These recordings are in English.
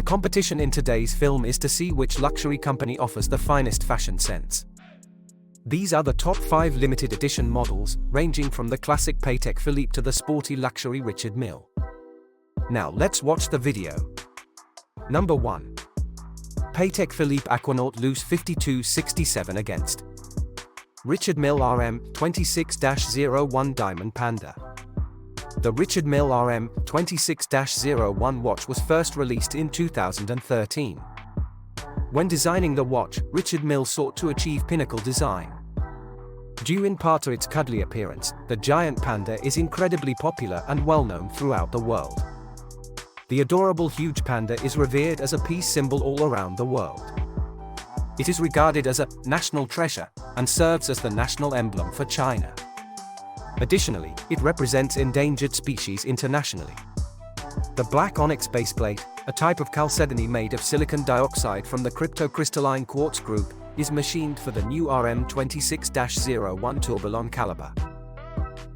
The competition in today's film is to see which luxury company offers the finest fashion sense. These are the top 5 limited edition models, ranging from the classic Patek Philippe to the sporty luxury Richard Mille. Now let's watch the video. Number 1. Patek Philippe Aquanaut Loose 5267 against Richard Mille RM26-01 Diamond Panda. The Richard Mille RM26-01 watch was first released in 2013. When designing the watch, Richard Mille sought to achieve pinnacle design. Due in part to its cuddly appearance, the giant panda is incredibly popular and well-known throughout the world. The adorable huge panda is revered as a peace symbol all around the world. It is regarded as a national treasure and serves as the national emblem for China. Additionally, it represents endangered species internationally. The black onyx baseplate, a type of chalcedony made of silicon dioxide from the cryptocrystalline quartz group, is machined for the new RM26-01 tourbillon caliber.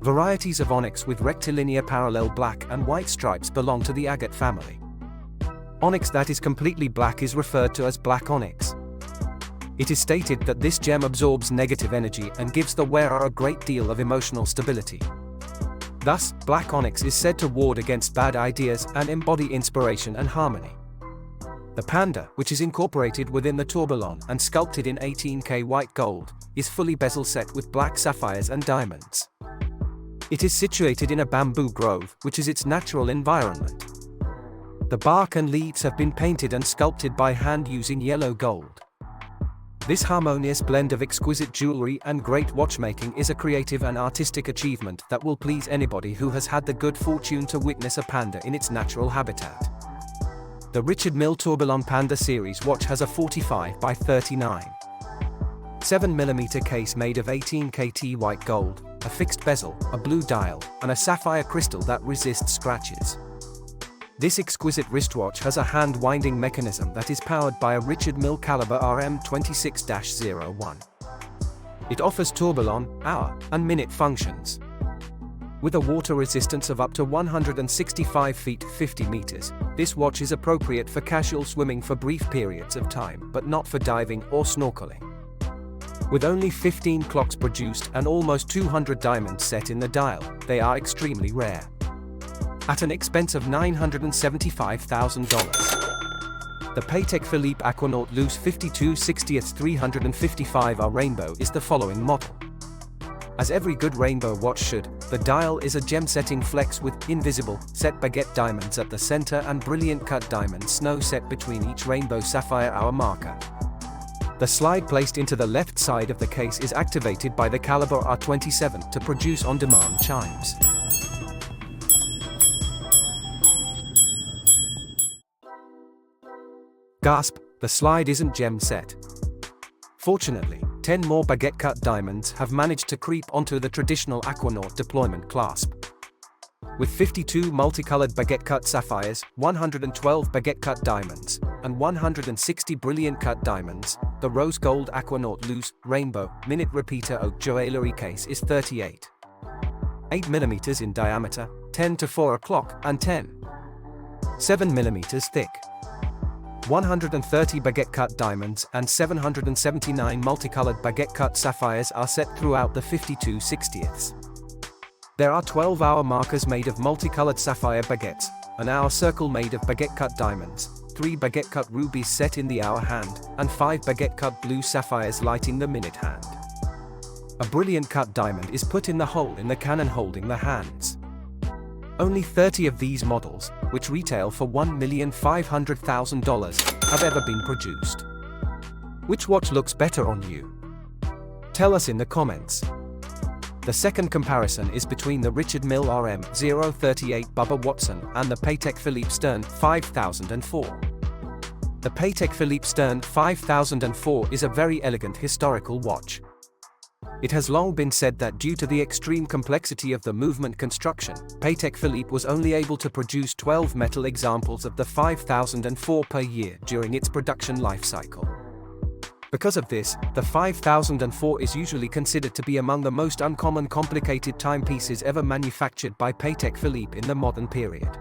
Varieties of onyx with rectilinear parallel black and white stripes belong to the agate family. Onyx that is completely black is referred to as black onyx. It is stated that this gem absorbs negative energy and gives the wearer a great deal of emotional stability. Thus, black onyx is said to ward against bad ideas and embody inspiration and harmony. The panda, which is incorporated within the tourbillon and sculpted in 18K white gold, is fully bezel set with black sapphires and diamonds. It is situated in a bamboo grove, which is its natural environment. The bark and leaves have been painted and sculpted by hand using yellow gold. This harmonious blend of exquisite jewelry and great watchmaking is a creative and artistic achievement that will please anybody who has had the good fortune to witness a panda in its natural habitat. The Richard Mille Tourbillon Panda series watch has a 45 by 39 7mm case made of 18KT white gold, a fixed bezel, a blue dial, and a sapphire crystal that resists scratches. This exquisite wristwatch has a hand-winding mechanism that is powered by a Richard Mille caliber RM26-01. It offers tourbillon, hour, and minute functions. With a water resistance of up to 165 feet 50 meters, this watch is appropriate for casual swimming for brief periods of time, but not for diving or snorkeling. With only 15 clocks produced and almost 200 diamonds set in the dial, they are extremely rare. At an expense of $975,000. The Patek Philippe Aquanaut Loose 52/60-355 Are Rainbow is the following model. As every good rainbow watch should, the dial is a gem-setting flex with invisible, set baguette diamonds at the center and brilliant cut diamond snow set between each rainbow sapphire hour marker. The slide placed into the left side of the case is activated by the caliber R27 to produce on-demand chimes. Gasp, the slide isn't gem set. Fortunately, 10 more baguette-cut diamonds have managed to creep onto the traditional Aquanaut deployment clasp. With 52 multicolored baguette-cut sapphires, 112 baguette-cut diamonds, and 160 brilliant-cut diamonds, the rose gold Aquanaut Loose Rainbow Minute Repeater Oak Joaillerie case is 38. 8mm in diameter, 10 to 4 o'clock, and 7mm thick. 130 baguette-cut diamonds and 779 multicolored baguette-cut sapphires are set throughout the 52/60ths. There are 12-hour markers made of multicolored sapphire baguettes, an hour circle made of baguette-cut diamonds, 3 baguette-cut rubies set in the hour hand, and 5 baguette-cut blue sapphires lighting the minute hand. A brilliant cut diamond is put in the hole in the cannon holding the hands. Only 30 of these models, which retail for $1,500,000, have ever been produced. Which watch looks better on you? Tell us in the comments. The second comparison is between the Richard Mille RM038 Bubba Watson and the Patek Philippe Stern 5004. The Patek Philippe Stern 5004 is a very elegant historical watch. It has long been said that due to the extreme complexity of the movement construction, Patek Philippe was only able to produce 12 metal examples of the 5004 per year during its production life cycle. Because of this, the 5004 is usually considered to be among the most uncommon complicated timepieces ever manufactured by Patek Philippe in the modern period.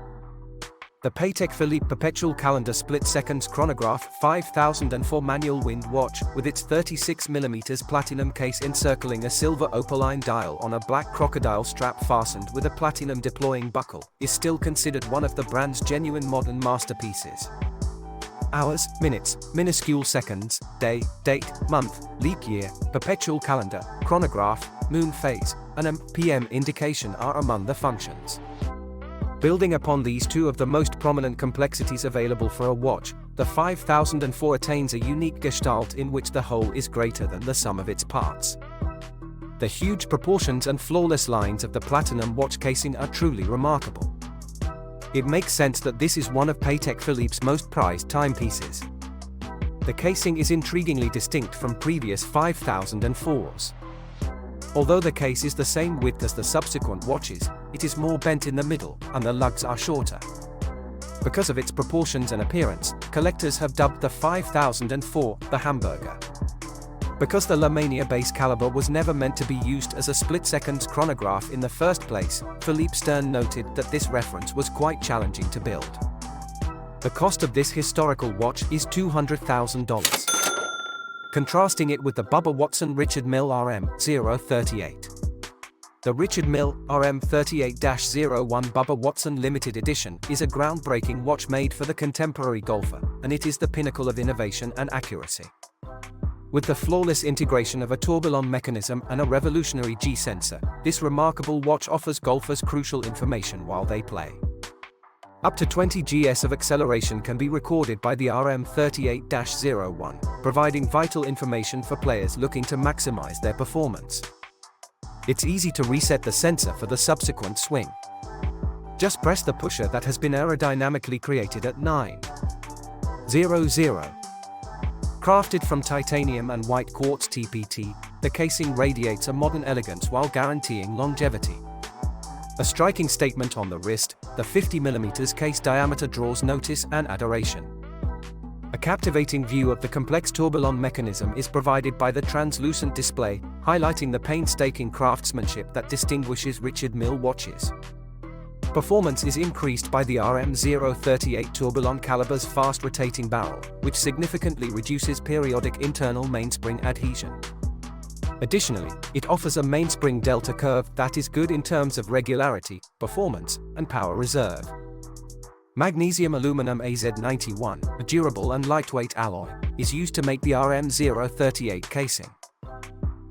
The Patek Philippe Perpetual Calendar Split Seconds Chronograph 5004 manual wind watch, with its 36mm platinum case encircling a silver opaline dial on a black crocodile strap fastened with a platinum deploying buckle, is still considered one of the brand's genuine modern masterpieces. Hours, minutes, minuscule seconds, day, date, month, leap year, perpetual calendar, chronograph, moon phase, and PM indication are among the functions. Building upon these two of the most prominent complexities available for a watch, the 5004 attains a unique gestalt in which the whole is greater than the sum of its parts. The huge proportions and flawless lines of the platinum watch casing are truly remarkable. It makes sense that this is one of Patek Philippe's most prized timepieces. The casing is intriguingly distinct from previous 5004s. Although the case is the same width as the subsequent watches, it is more bent in the middle, and the lugs are shorter. Because of its proportions and appearance, collectors have dubbed the 5004 the hamburger. Because the La Mania base caliber was never meant to be used as a split-seconds chronograph in the first place, Philippe Stern noted that this reference was quite challenging to build. The cost of this historical watch is $200,000. Contrasting it with the Bubba Watson Richard Mille RM038. The Richard Mille RM38-01 Bubba Watson Limited Edition is a groundbreaking watch made for the contemporary golfer, and it is the pinnacle of innovation and accuracy. With the flawless integration of a tourbillon mechanism and a revolutionary G-sensor, this remarkable watch offers golfers crucial information while they play. Up to 20 gs of acceleration can be recorded by the RM38-01, providing vital information for players looking to maximize their performance. It's easy to reset the sensor for the subsequent swing. Just press the pusher that has been aerodynamically created at 9:00. Crafted from titanium and white quartz TPT, the casing radiates a modern elegance while guaranteeing longevity. A striking statement on the wrist, the 50mm case diameter draws notice and adoration. A captivating view of the complex tourbillon mechanism is provided by the translucent display, highlighting the painstaking craftsmanship that distinguishes Richard Mille watches. Performance is increased by the RM038 tourbillon caliber's fast rotating barrel, which significantly reduces periodic internal mainspring adhesion. Additionally, it offers a mainspring delta curve that is good in terms of regularity, performance, and power reserve. Magnesium aluminum AZ91, a durable and lightweight alloy, is used to make the RM038 casing.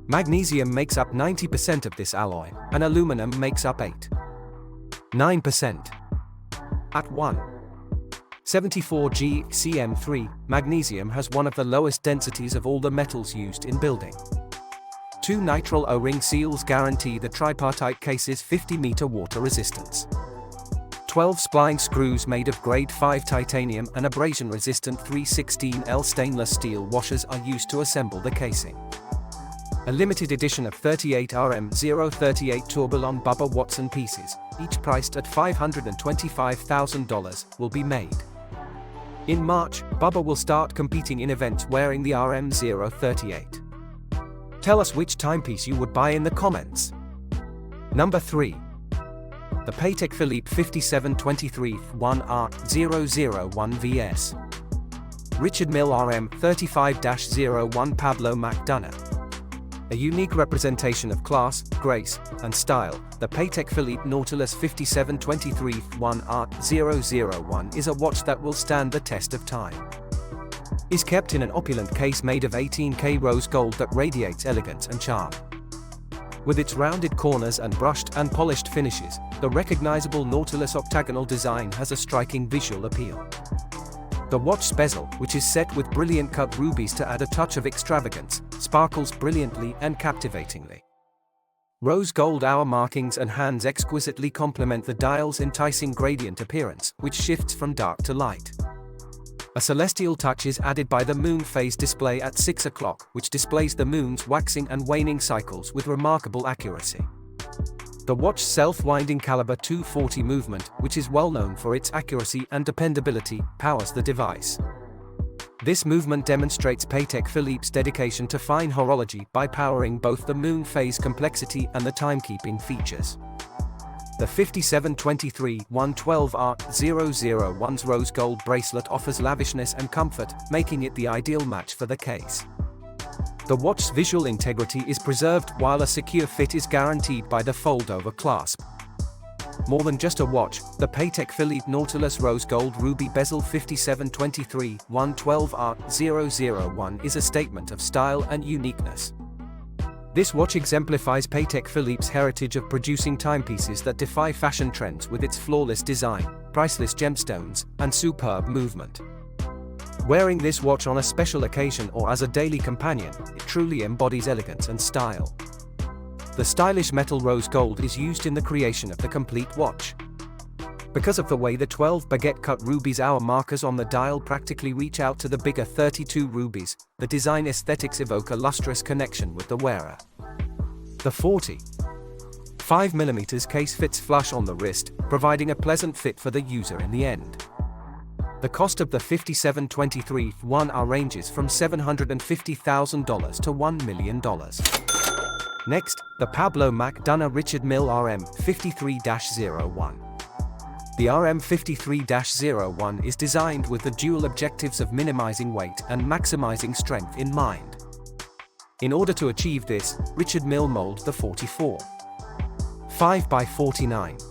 Magnesium makes up 90% of this alloy, and aluminum makes up 8.9%. At 1.74 g/cm3, magnesium has one of the lowest densities of all the metals used in building. 2 nitrile O-ring seals guarantee the tripartite case's 50-meter water resistance. 12 spline screws made of grade 5 titanium and abrasion-resistant 316L stainless steel washers are used to assemble the casing. A limited edition of 38 RM038 tourbillon Bubba Watson pieces, each priced at $525,000, will be made. In March, Bubba will start competing in events wearing the RM038. Tell us which timepiece you would buy in the comments. Number 3. The Patek Philippe 5723-1R001 VS. Richard Mille RM35-01 Pablo McDonough. A unique representation of class, grace, and style, the Patek Philippe Nautilus 5723-1R001 is a watch that will stand the test of time. Is kept in an opulent case made of 18K rose gold that radiates elegance and charm. With its rounded corners and brushed and polished finishes, the recognizable Nautilus octagonal design has a striking visual appeal. The watch bezel, which is set with brilliant cut rubies to add a touch of extravagance, sparkles brilliantly and captivatingly. Rose gold hour markings and hands exquisitely complement the dial's enticing gradient appearance, which shifts from dark to light. A celestial touch is added by the moon phase display at 6 o'clock, which displays the moon's waxing and waning cycles with remarkable accuracy. The watch's self-winding caliber 240 movement, which is well known for its accuracy and dependability, powers the device. This movement demonstrates Patek Philippe's dedication to fine horology by powering both the moon phase complexity and the timekeeping features. The 5723-112R001's rose gold bracelet offers lavishness and comfort, making it the ideal match for the case. The watch's visual integrity is preserved while a secure fit is guaranteed by the fold-over clasp. More than just a watch, the Patek Philippe Nautilus Rose Gold Ruby Bezel 5723-112R001 is a statement of style and uniqueness. This watch exemplifies Patek Philippe's heritage of producing timepieces that defy fashion trends with its flawless design, priceless gemstones, and superb movement. Wearing this watch on a special occasion or as a daily companion, it truly embodies elegance and style. The stylish metal rose gold is used in the creation of the complete watch. Because of the way the 12 baguette-cut rubies hour markers on the dial practically reach out to the bigger 32 rubies, the design aesthetics evoke a lustrous connection with the wearer. The 45mm case fits flush on the wrist, providing a pleasant fit for the user in the end. The cost of the 5723-1R ranges from $750,000 to $1 million. Next, the Pablo McDonough Richard Mille RM53-01. The RM53-01 is designed with the dual objectives of minimizing weight and maximizing strength in mind. In order to achieve this, Richard Mille molded the 44 5x49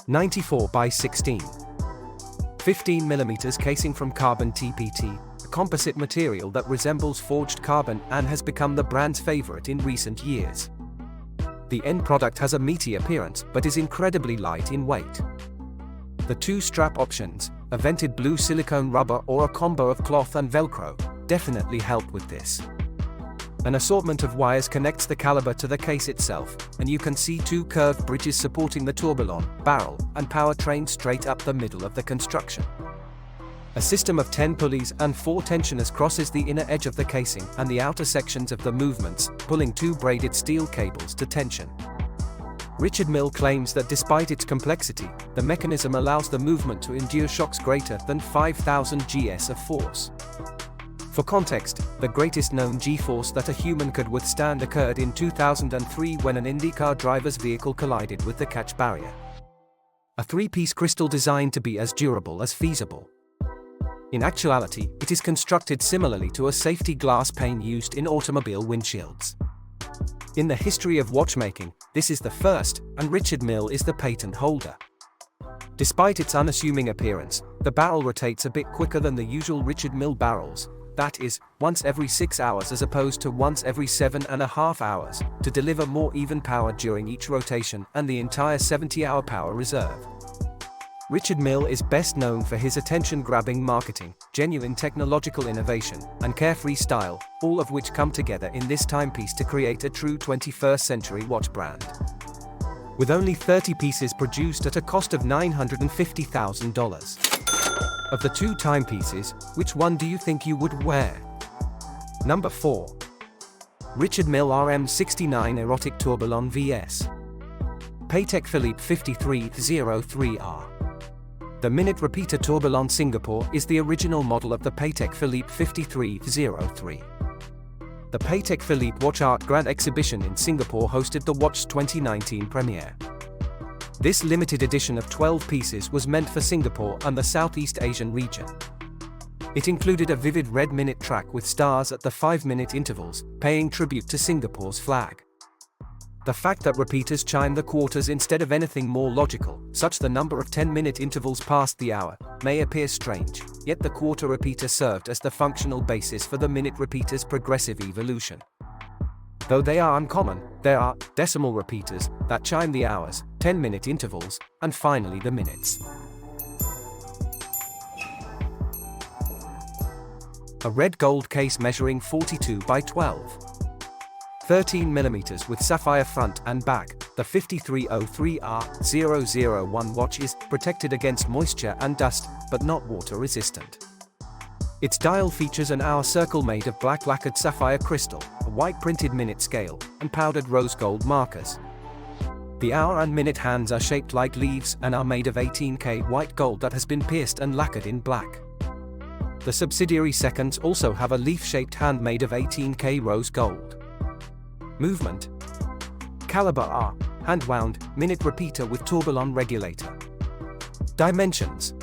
94x16 15mm casing from carbon TPT, a composite material that resembles forged carbon and has become the brand's favorite in recent years. The end product has a meaty appearance but is incredibly light in weight. The two strap options, a vented blue silicone rubber or a combo of cloth and Velcro, definitely help with this. An assortment of wires connects the caliber to the case itself, and you can see two curved bridges supporting the tourbillon, barrel, and powertrain straight up the middle of the construction. A system of 10 pulleys and 4 tensioners crosses the inner edge of the casing and the outer sections of the movements, pulling 2 braided steel cables to tension. Richard Mille claims that despite its complexity, the mechanism allows the movement to endure shocks greater than 5,000 Gs of force. For context, the greatest known G-force that a human could withstand occurred in 2003 when an IndyCar driver's vehicle collided with the catch barrier. A 3-piece crystal designed to be as durable as feasible. In actuality, it is constructed similarly to a safety glass pane used in automobile windshields. In the history of watchmaking, this is the first, and Richard Mille is the patent holder. Despite its unassuming appearance, the barrel rotates a bit quicker than the usual Richard Mille barrels, that is, once every 6 hours as opposed to once every 7.5 hours, to deliver more even power during each rotation and the entire 70-hour power reserve. Richard Mille is best known for his attention-grabbing marketing, genuine technological innovation, and carefree style, all of which come together in this timepiece to create a true 21st-century watch brand. With only 30 pieces produced at a cost of $950,000. Of the two timepieces, which one do you think you would wear? Number 4. Richard Mille RM69 Erotic Tourbillon vs. Patek Philippe 5303R. The Minute Repeater Tourbillon Singapore is the original model of the Patek Philippe 5303. The Patek Philippe Watch Art Grand Exhibition in Singapore hosted the watch's 2019 premiere. This limited edition of 12 pieces was meant for Singapore and the Southeast Asian region. It included a vivid red minute track with stars at the 5-minute intervals, paying tribute to Singapore's flag. The fact that repeaters chime the quarters instead of anything more logical, such the number of 10-minute intervals past the hour, may appear strange, yet the quarter repeater served as the functional basis for the minute repeater's progressive evolution. Though they are uncommon, there are decimal repeaters that chime the hours, 10-minute intervals, and finally the minutes. A red gold case measuring 42 by 12. 13mm with sapphire front and back, the 5303R001 watch is protected against moisture and dust, but not water resistant. Its dial features an hour circle made of black lacquered sapphire crystal, a white printed minute scale, and powdered rose gold markers. The hour and minute hands are shaped like leaves and are made of 18K white gold that has been pierced and lacquered in black. The subsidiary seconds also have a leaf-shaped hand made of 18K rose gold. Movement. Caliber R, hand-wound, minute repeater with tourbillon regulator. Dimensions: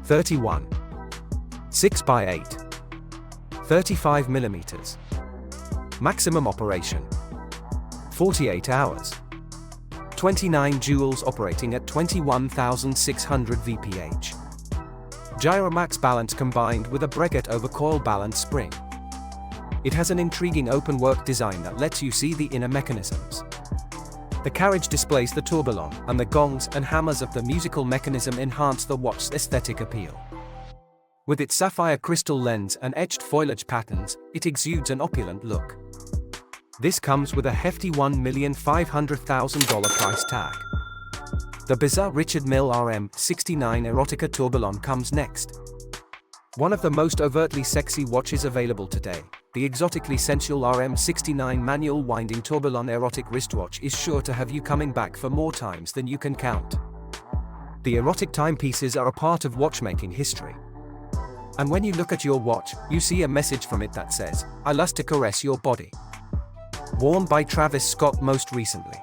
31, 6x8, 35 mm. Maximum operation: 48 hours. 29 joules operating at 21,600 VPH. Gyromax balance combined with a Breguet overcoil balance spring. It has an intriguing open-work design that lets you see the inner mechanisms. The carriage displays the tourbillon, and the gongs and hammers of the musical mechanism enhance the watch's aesthetic appeal. With its sapphire crystal lens and etched foliage patterns, it exudes an opulent look. This comes with a hefty $1,500,000 price tag. The bizarre Richard Mille RM69 Erotica tourbillon comes next. One of the most overtly sexy watches available today, the exotically sensual RM69 manual winding tourbillon erotic wristwatch is sure to have you coming back for more times than you can count. The erotic timepieces are a part of watchmaking history. And when you look at your watch, you see a message from it that says, "I lust to caress your body." Worn by Travis Scott most recently.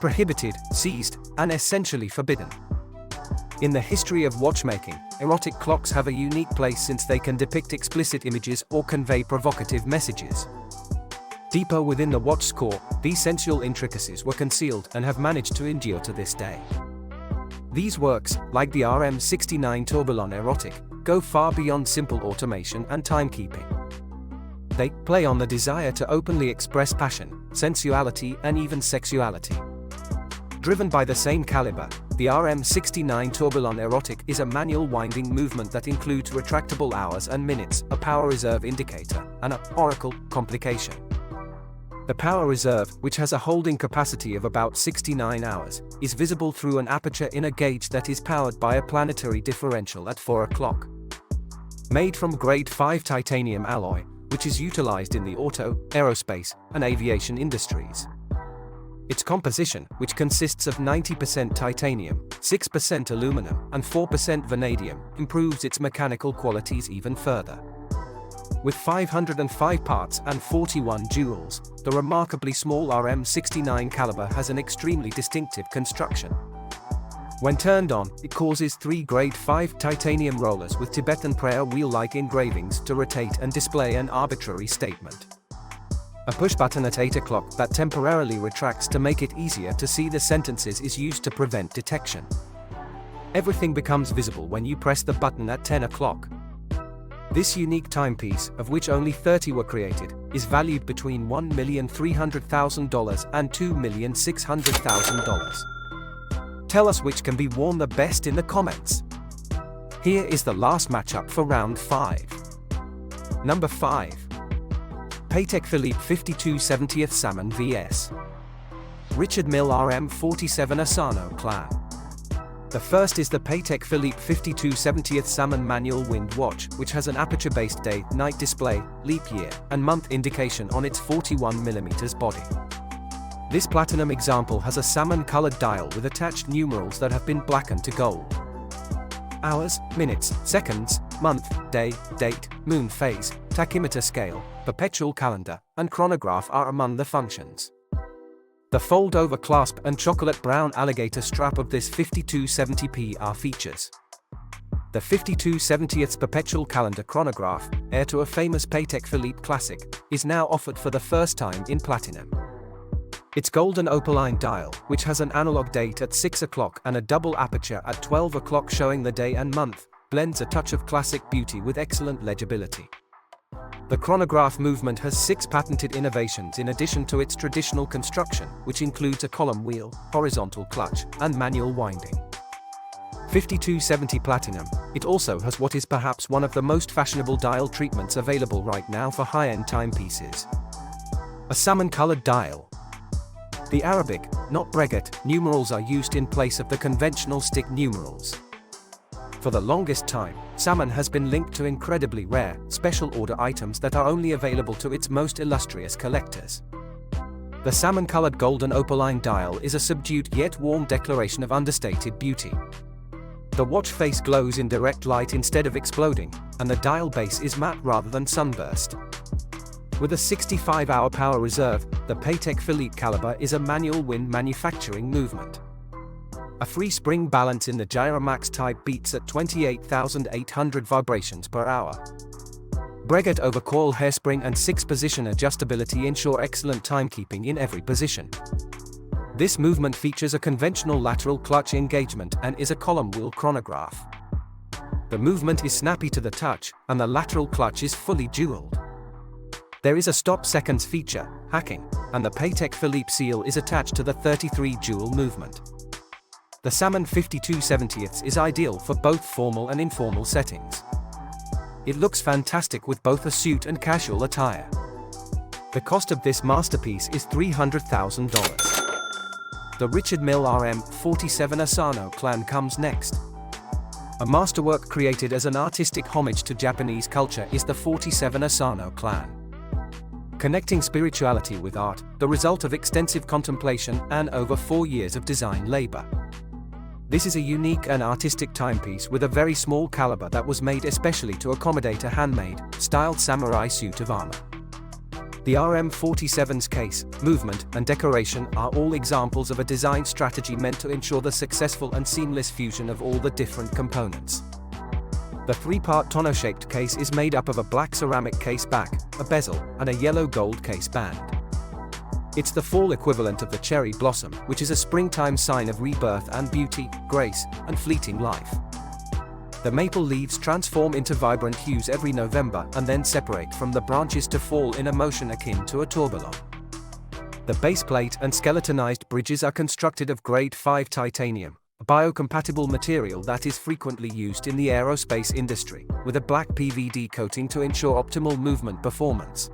Prohibited, seized, and essentially forbidden. In the history of watchmaking, erotic clocks have a unique place since they can depict explicit images or convey provocative messages. Deeper within the watch score, these sensual intricacies were concealed and have managed to endure to this day. These works, like the RM69 tourbillon erotic, go far beyond simple automation and timekeeping. They play on the desire to openly express passion, sensuality, and even sexuality. Driven by the same caliber, the RM69 tourbillon erotic is a manual winding movement that includes retractable hours and minutes, a power reserve indicator, and an oracle complication. The power reserve, which has a holding capacity of about 69 hours, is visible through an aperture in a gauge that is powered by a planetary differential at 4 o'clock. Made from grade 5 titanium alloy, which is utilized in the auto, aerospace, and aviation industries. Its composition, which consists of 90% titanium, 6% aluminum, and 4% vanadium, improves its mechanical qualities even further. With 505 parts and 41 joules, the remarkably small RM69 caliber has an extremely distinctive construction. When turned on, it causes 3 grade 5 titanium rollers with Tibetan prayer wheel-like engravings to rotate and display an arbitrary statement. A push button at 8 o'clock that temporarily retracts to make it easier to see the sentences is used to prevent detection. Everything becomes visible when you press the button at 10 o'clock. This unique timepiece, of which only 30 were created, is valued between $1,300,000 and $2,600,000. Tell us which can be worn the best in the comments. Here is the last matchup for round 5. Number 5. Patek Philippe 52/70th Salmon vs. Richard Mille RM47 Asano Clan. The first is the Patek Philippe 52/70th Salmon manual wind watch, which has an aperture-based day-night display, leap year, and month indication on its 41mm body. This platinum example has a salmon-colored dial with attached numerals that have been blackened to gold. Hours, minutes, seconds, month, day, date, moon phase, tachymeter scale, perpetual calendar, and chronograph are among the functions. The fold-over clasp and chocolate brown alligator strap of this 5270P are features. The 5270th perpetual calendar chronograph, heir to a famous Patek Philippe classic, is now offered for the first time in platinum. Its golden opaline dial, which has an analog date at 6 o'clock and a double aperture at 12 o'clock showing the day and month, blends a touch of classic beauty with excellent legibility. The chronograph movement has 6 patented innovations in addition to its traditional construction, which includes a column wheel, horizontal clutch, and manual winding. 5270 Platinum, it also has what is perhaps one of the most fashionable dial treatments available right now for high-end timepieces. A salmon-colored dial. The Arabic, not Breguet, numerals are used in place of the conventional stick numerals. For the longest time, salmon has been linked to incredibly rare, special order items that are only available to its most illustrious collectors. The salmon-colored golden opaline dial is a subdued yet warm declaration of understated beauty. The watch face glows in direct light instead of exploding, and the dial base is matte rather than sunburst. With a 65-hour power reserve, the Patek Philippe caliber is a manual wind manufacturing movement. A free spring balance in the Gyromax type beats at 28,800 vibrations per hour. Breguet overcoil hairspring and 6-position adjustability ensure excellent timekeeping in every position. This movement features a conventional lateral clutch engagement and is a column wheel chronograph. The movement is snappy to the touch, and the lateral clutch is fully jeweled. There is a stop seconds feature, hacking, and the Patek Philippe seal is attached to the 33 jewel movement. The Salmon 52/70 is ideal for both formal and informal settings. It looks fantastic with both a suit and casual attire. The cost of this masterpiece is $300,000. The Richard Mille RM47 Asano clan comes next. A masterwork created as an artistic homage to Japanese culture is the 47 Asano clan. Connecting spirituality with art, the result of extensive contemplation and over 4 years of design labor. This is a unique and artistic timepiece with a very small caliber that was made especially to accommodate a handmade, styled samurai suit of armor. The RM47's case, movement, and decoration are all examples of a design strategy meant to ensure the successful and seamless fusion of all the different components. The 3-part tonneau-shaped case is made up of a black ceramic case back, a bezel, and a yellow gold case band. It's the fall equivalent of the cherry blossom, which is a springtime sign of rebirth and beauty, grace, and fleeting life. The maple leaves transform into vibrant hues every November and then separate from the branches to fall in a motion akin to a tourbillon. The base plate and skeletonized bridges are constructed of grade 5 titanium, a biocompatible material that is frequently used in the aerospace industry, with a black PVD coating to ensure optimal movement performance.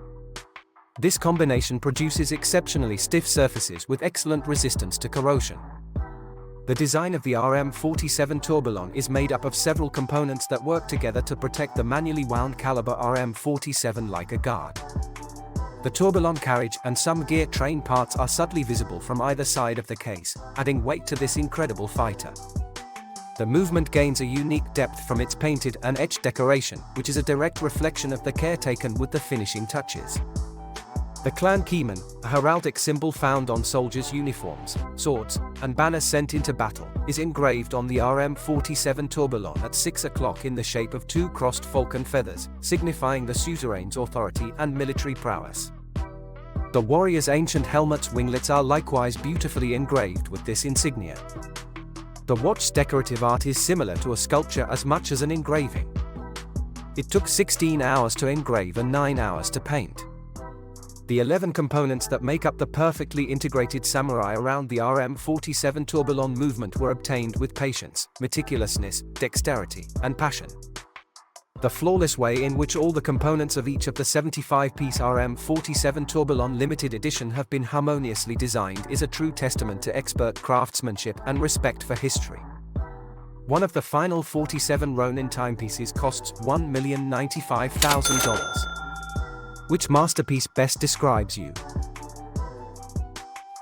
This combination produces exceptionally stiff surfaces with excellent resistance to corrosion. The design of the RM47 tourbillon is made up of several components that work together to protect the manually wound caliber RM47 like a guard. The tourbillon carriage and some gear train parts are subtly visible from either side of the case, adding weight to this incredible fighter. The movement gains a unique depth from its painted and etched decoration, which is a direct reflection of the care taken with the finishing touches. The clan Keyman, a heraldic symbol found on soldiers' uniforms, swords, and banners sent into battle, is engraved on the RM47 tourbillon at 6 o'clock in the shape of 2 crossed falcon feathers, signifying the suzerain's authority and military prowess. The warrior's ancient helmet's winglets are likewise beautifully engraved with this insignia. The watch's decorative art is similar to a sculpture as much as an engraving. It took 16 hours to engrave and 9 hours to paint. The 11 components that make up the perfectly integrated samurai around the RM47 tourbillon movement were obtained with patience, meticulousness, dexterity, and passion. The flawless way in which all the components of each of the 75-piece RM47 tourbillon limited edition have been harmoniously designed is a true testament to expert craftsmanship and respect for history. One of the final 47 Ronin timepieces costs $1,095,000. Which masterpiece best describes you?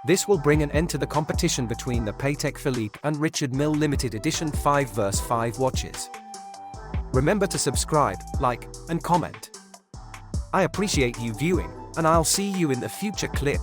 This will bring an end to the competition between the Patek Philippe and Richard Mille limited edition 5vs5 watches. Remember to subscribe, like, and comment. I appreciate you viewing, and I'll see you in the future clip.